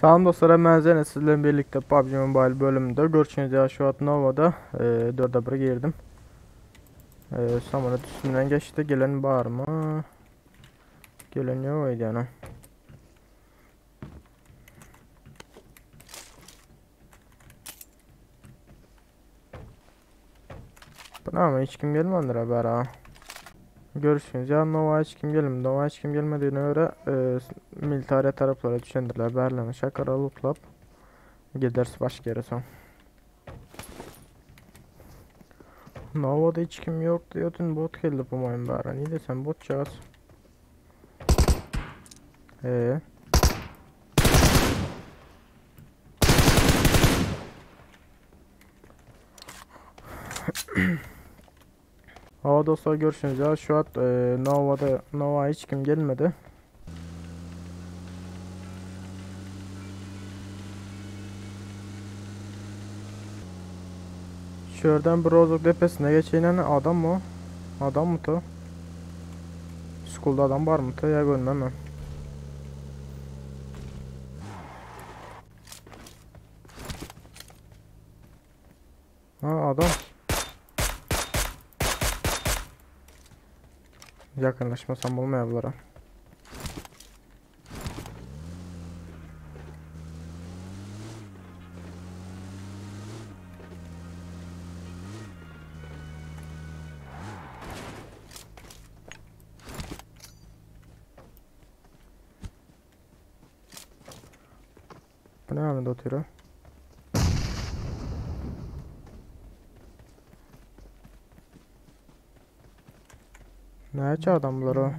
Salam dostlar, mən Zənə sizlə birlikdə PUBG Mobile bölümündə görüşünüz ya şu an Nova'da 4'e 1 girdim. Sonra üstünden geçti. Gelen var mı? Gelen yok yani. Ama hiç kim gelmedi haber ha. Görüşünüz ya Nova hiç kim gelmedi. Nova hiç kim gelmediğine göre militari taraflara düşendirler. Berlin'e şakara lootlap gideriz başka yere son. Nova'da hiç kim yok diyordun, bot geldi bu mayın bari. Niye desem bot çağız. Hava dostlar görüşürüz ya şu an Nova hiç kim gelmedi. Şuradan Brozok tepesine geçen adam mı? Adam mı to? School'da adam var mı to ya görmem ben. Ha adam. Yakınlaşmasam bulmayabilir ha. Bu ne halinde oturuyor? Ne açı adamlar o?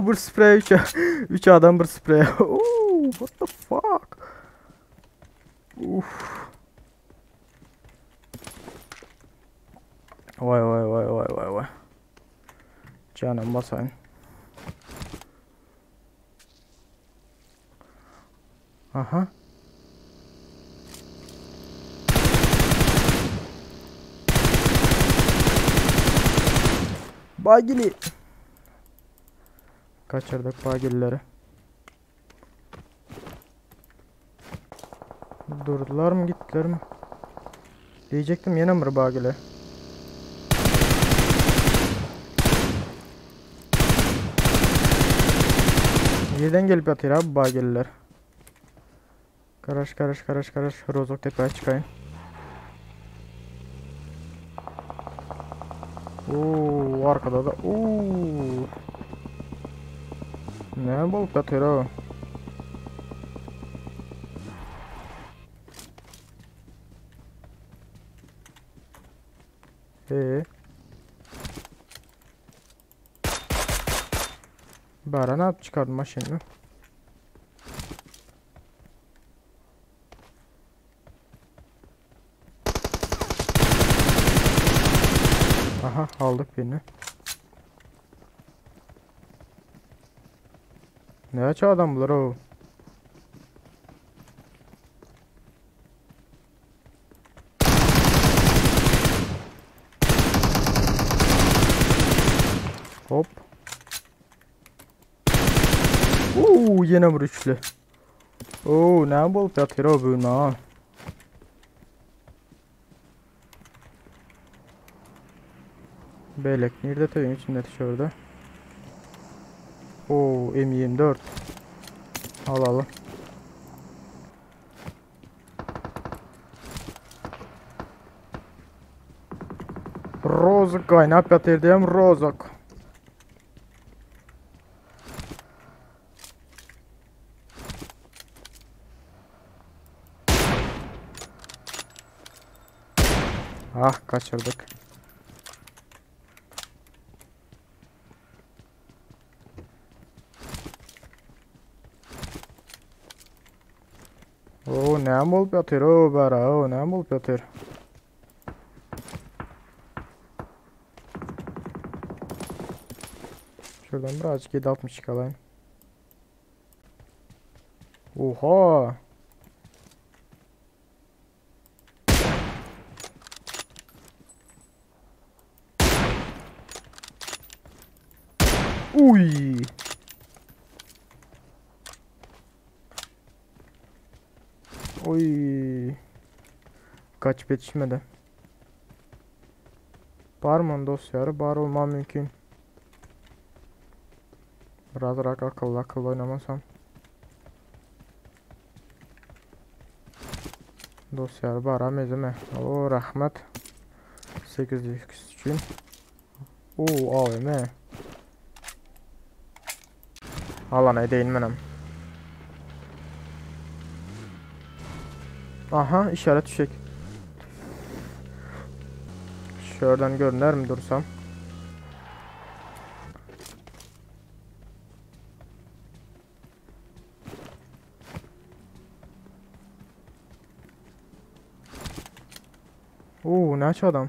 Bir sprey 3 adam bir sprey. What the fuck? Vay. Canım basayım. Aha. Bagili. Kaçırdık bagilleri. Durdular mı gittiler mi? Diyecektim yine mi bagili? Yerden gelip atıyor abi bagiller. Karış. Rozok tepeye çıkayım. Arkada da. Ne balık atıyor o? Bari ne yap çıkardım maşını. Aha aldık birini. Ne aç adamlar o? Hop. Yine vur üçlü. Ne bol atıyor o bu na. Belek nerede töyün içinde şurada. M24. Al. Rozok kaynap yatırdım rozok. Ah kaçırdık. Ne bulup yatıyor o bara ne bulup yatıyor. Şuradan birazcık 760 alayım. Oha. Uy. Oy. Kaç yetişmedi. Barman dostları bar olma mümkün. Biraz akıllı oynamasam. Dostları bara mezime. O rahmet. 8 için. Oo AVM. Alana değinmenem. Aha işaret düşecek. Şuradan görünür mü dursam? Oo ne aç adam.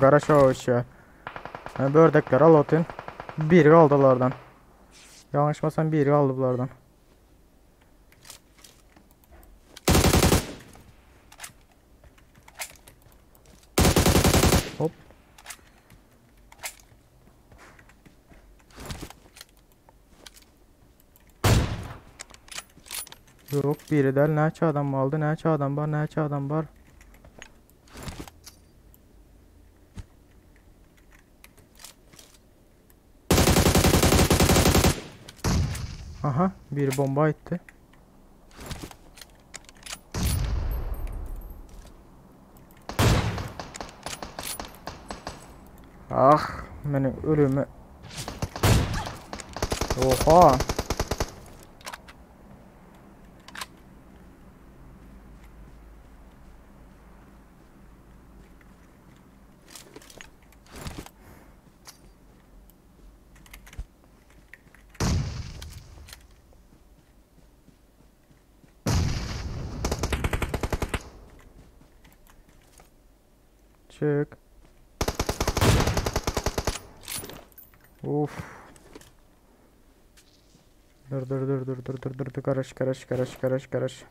Garaş o işe. Yani bu ördekler al otun. Bir kaldılardan. Yanlışmasam bir kaldı bunlardan. Hop. Yok biri del ne aç adam aldı ne aç adam var ne aç adam var. Aha bir bomba etti. Ah benim ölümü. Oha. Çık. Uf. Dur. Karış.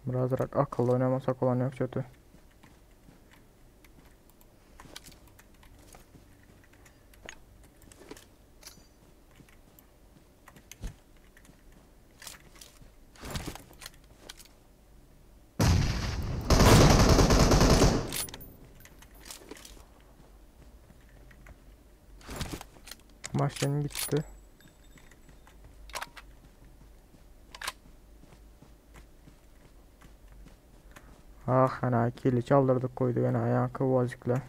Biraz akıllı oynamasak olan yok kötü. Maçların gitti. Ah ana kili çaldırdık koydu yine ayağı kıvazıkla.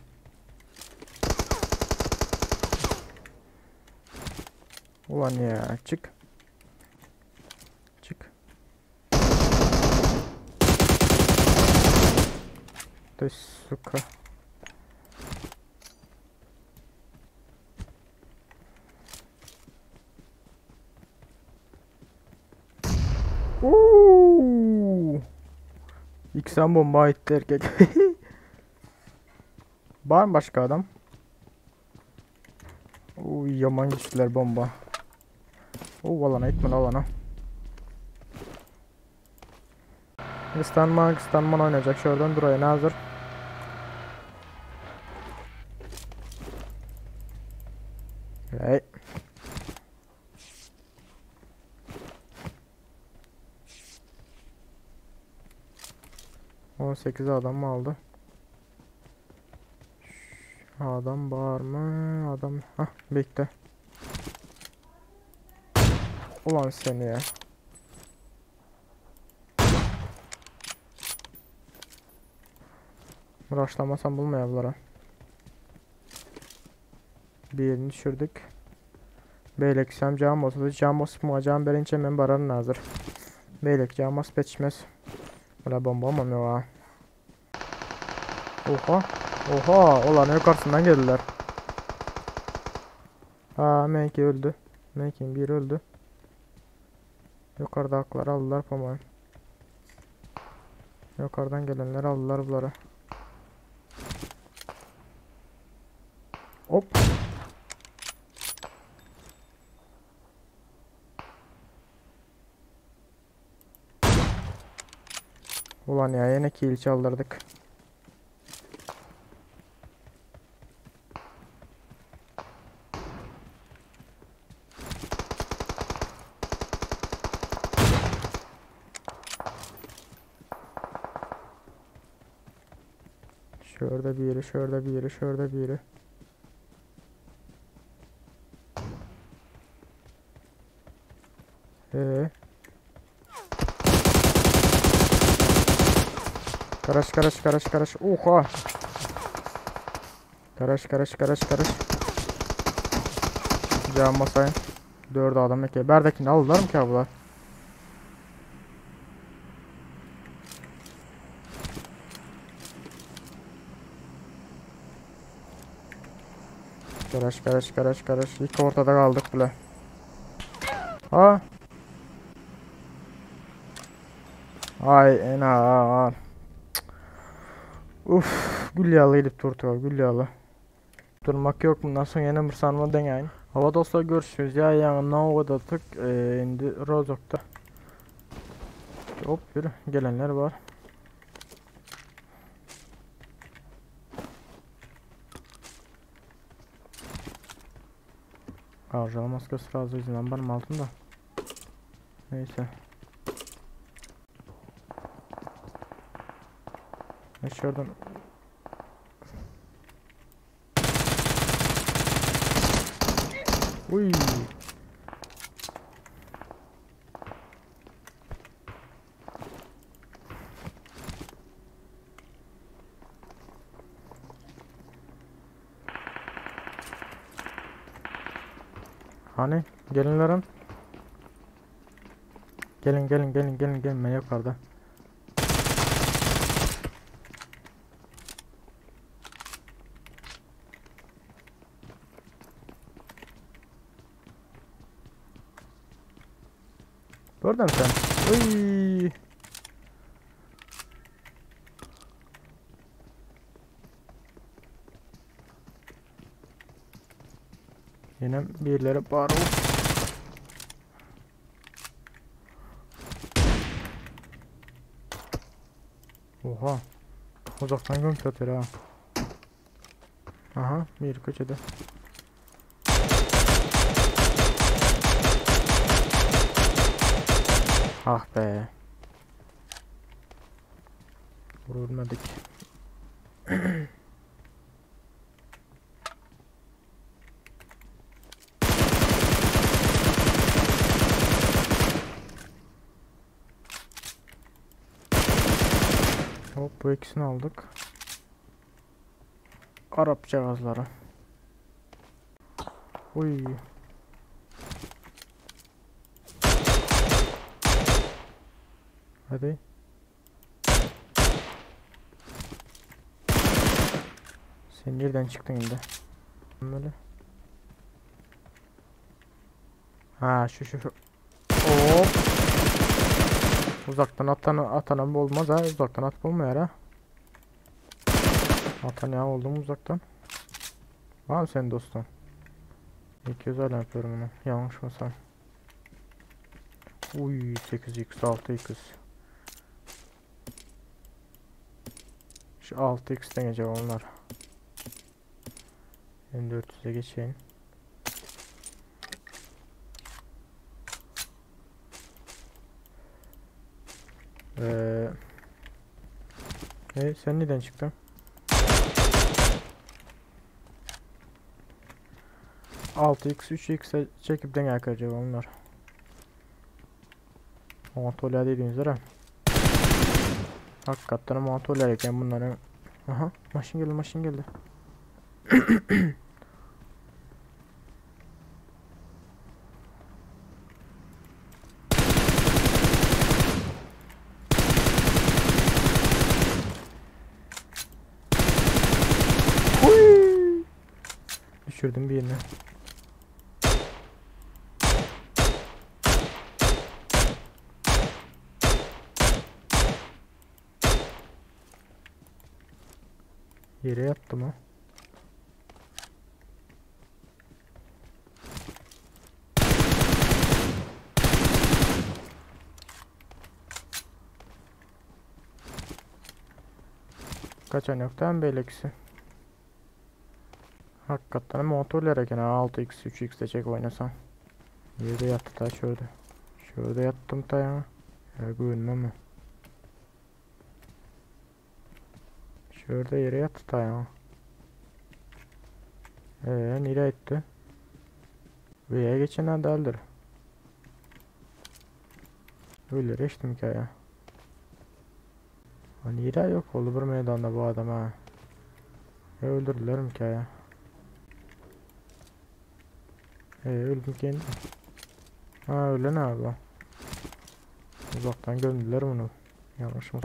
Ulan ya çık. Çık. Suka. Uuu. İksen bomba etti erkek. Var mı başka adam? Uy yaman güçlüler bomba. Alana etmen alana. Istanman oynayacak. Şuradan duraya ne hazır? Hey. On 18 adam mı aldı? Adam var mı? Adam. Hah bekle. Ulan seni ya. Rushlamasam bulmayabilir. Birini düşürdük. Beylek sam cam olsa cam osmu cam berince men baranın hazır. Beylek cam os peçmez. Bula bomba olmamıyor ha. Oha ulan yukarısından geldiler. Aa Meki öldü. Meki'nin biri öldü. Yukarıda hakları aldılar pamuğu. Yukarıdan gelenler aldılar bunları. Hop. Ulan ya yine kill çaldırdık. Şurada biri, şurada biri, şurada biri. Karış karış karış karış. Oha. Karış karış karış karış. Can basayım. 4 adam eke. Berdekini aldılar mı ki abla? Karış karış karış karış. İlk ortada kaldık bile. Ha. Ay enar. Uf. Gül yağlı gidip turtuğa. Gül yağlı. Durmak yok. Bundan sonra yine bir sanma deneyin. Hava dostlar görüşürüz. Ya yani Nova'da tık. Indi Rozok'ta. Hop yürü. Gelenler var. Harcalı maskesi razı izinden benim altında. Neyse. Şuradan. Uy. Hani gelinlerin. Gelin gelin gelin gelin gelin ben yukarıda. Burada mısın sen? Uy. Yine birileri bağır. Oha. Uzaktan görüntü atıyor ha. Aha bir köşede. Ah be. Vurulmadık. Hop bu ikisini aldık. Arapça gazları. Uy. Hadi. Sen nereden çıktın şimdi? Böyle. Ha şu. Hop. Uzaktan atana olmaz ha. Uzaktan at olmuyor ha. Atan ya oldum uzaktan. Var mı senin dostun? 200 hala yapıyorum onu. Yanlış mısın? Uy 8x 6x. Şu 6x'ten geçecek onlar. M400'e geçeyim. Sen neden çıktın? 6x 3x'e çekip denge akacak onlar. Montolya'da dediğiniz üzere. Hakikaten Montolya'yken bunların. Aha maşın geldi. Düşürdüm birini. Yere yattı mı? Kaçan yok tam belirlisi. Hakikaten motorlara gene 6x 3x'de çek oynasam. Yerde yattı da şurada. Şurada yattım da ya. Ya güvenmem mi? Şurada yere yattı da ya. Nereye gitti? Veya geçen değildir. Öyle geçtim ki ya. Hani yere yok oldu bir meydanda bu adam ha. Öldürdüler mi ki ya? Öldüm kendi. Ha öyle ne abi? Uzaktan gömdüler bunu. Yanlış mı?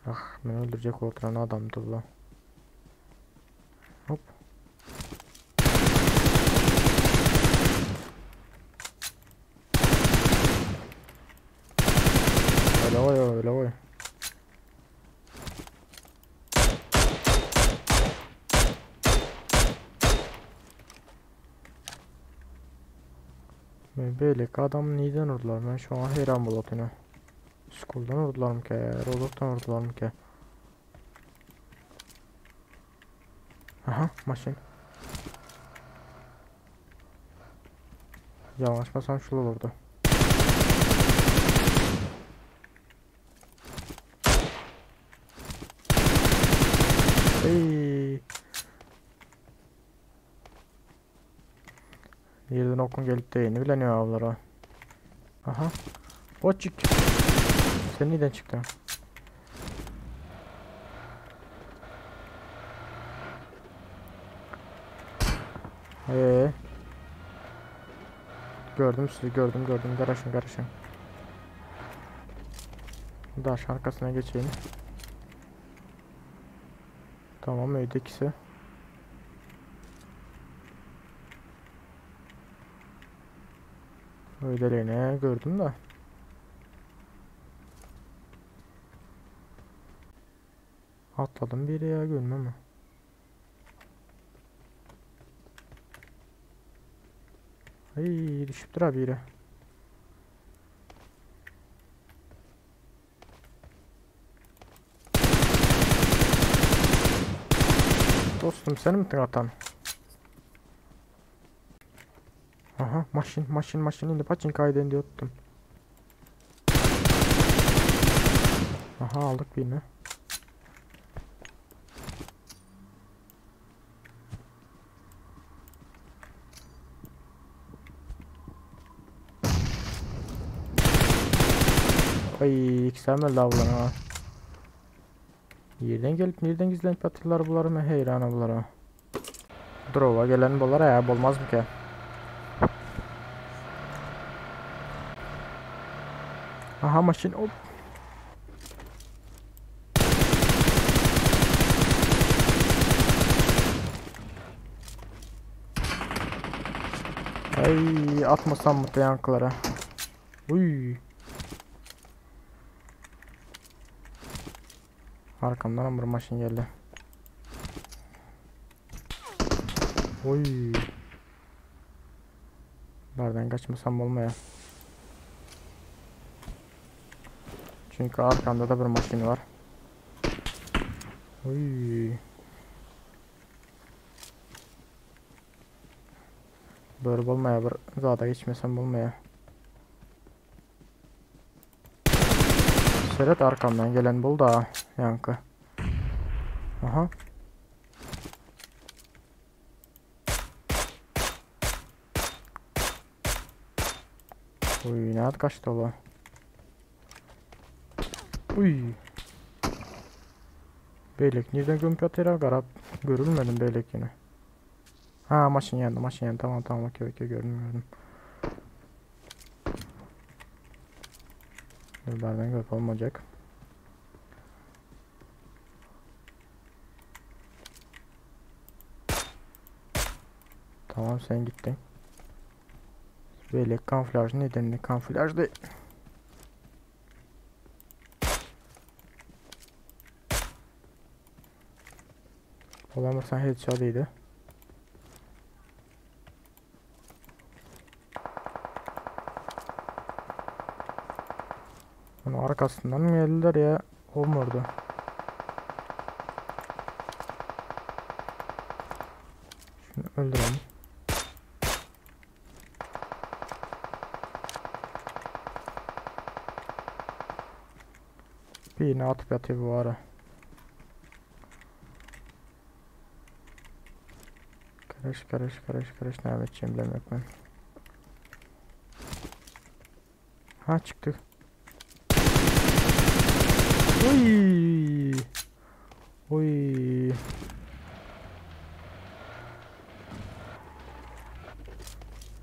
Ah beni öldürecek oturan adamdı bu. Hop. Öyle oy öyle oy. Böyle adam neden vurdular? Ben şu an hayran bulatına. School'dan vurdular mı ki? Rozok'tan vurdular mı ki? Aha maşin. Yavaşmasam şul olurdu. Hey. Yerden okun gelip de yeni bileniyor avlara. Aha. Boçik. Sen neden çıktın? Ee. Gördüm sizi gördüm. Karışın. Daş arkasına geçeyim. Tamam öyle ikisi. Öyleliğine gördüm de. Atladım biri ya görmem mi? Ay düşüptür abi biri. Dostum sen mi atan? Aha maşin indi paçin kayden diye tuttum. Aha aldık birini. Ay ikisel lavlan ha. Yerden gelip nereden gizlenip atırlar bunları mı heyran bunlara. Drova gelen bunlara ya olmaz mı ki? Aha maşin hop. Ay atmasam mı yankılara. Uy. Arkamdan bir maşin geldi. Uy. Nereden kaçmasam olmaya. Çünkü arkamda da bir maşin var. Uy. Böyle olmaya bir zada geçmesem olmaya. Seret arkamdan gelen bul da yankı. Aha. Uy ne at kaçtı ola. Uy. Beylek nereden gömüp atıyor garap. Görülmedim beylek yine. Ha maşin yandı tamam okey gördüm. Nereden görüp olmayacak. Tamam sen gittin. Beylek kamuflaj nedenli kamuflaj değil. Olamazsan headshot iyiydi. Onun arkasından mı geldiler ya? O mu orada? Şunu öldürelim. Birini atıp yatıyor bu ara. Karış ne yapacağım bilmiyorum ben. Ha çıktı. Oy. Oy.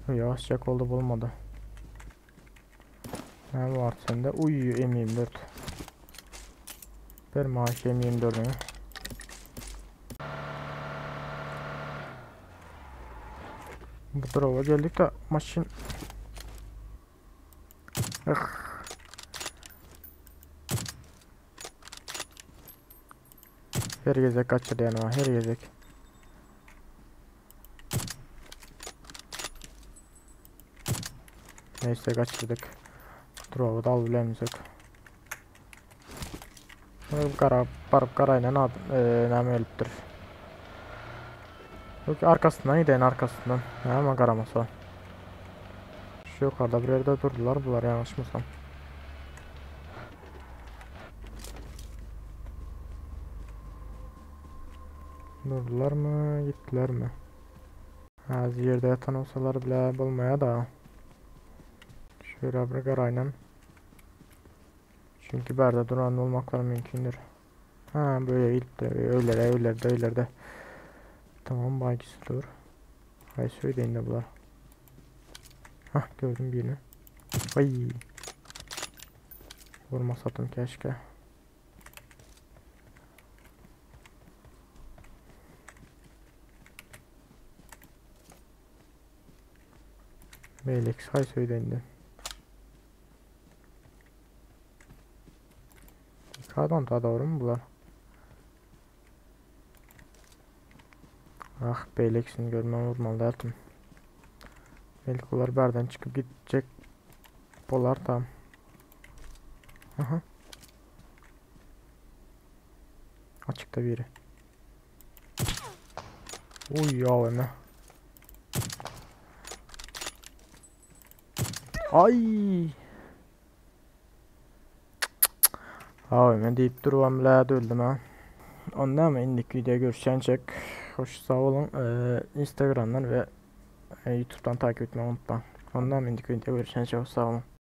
Yavaşçak oldu bulmadı. Ne var sende? Uy M24. Ver maaş M24'ünü. Bu tarafa geldik de maşın. Her gezek kaçırdı yanıma, her gezek. Neyse kaçırdık. Drop'u da alabilemeyecek. Kara, barıp karayla ne ölüptür. Yok arkasından gideyin arkasından. Ama karaması var. Şu yukarıda bir yerde durdular bunlar yanlış mısın? Durdular mı gittiler mi? Ha yerde yatan olsalar bile bulmaya da. Şöyle bir karayla. Çünkü berde duran olmakları mümkündür. Ha böyle gitti öylerde. Tamam bagisi dur. Hay söyleyin de bunlar. Hah gördüm birini. Ay. Vurmasaydım keşke. Melek hay söyleyin de. Yukarıdan daha doğru mu bunlar? Ah Beyleksini görmem vurmalı derdim. Melikolar berden çıkıp gidecek. Polar tam. Aha. Açıkta biri. Uy ya eme. Ay. Eme deyip duruvam la öldüm ha. Ondan mı indik videoya görüşecek. Hoş sağ olun. Instagram'dan ve YouTube'dan takip etmeyi unutma. Ondan mı indik videoya görüşecek. Sağ olun.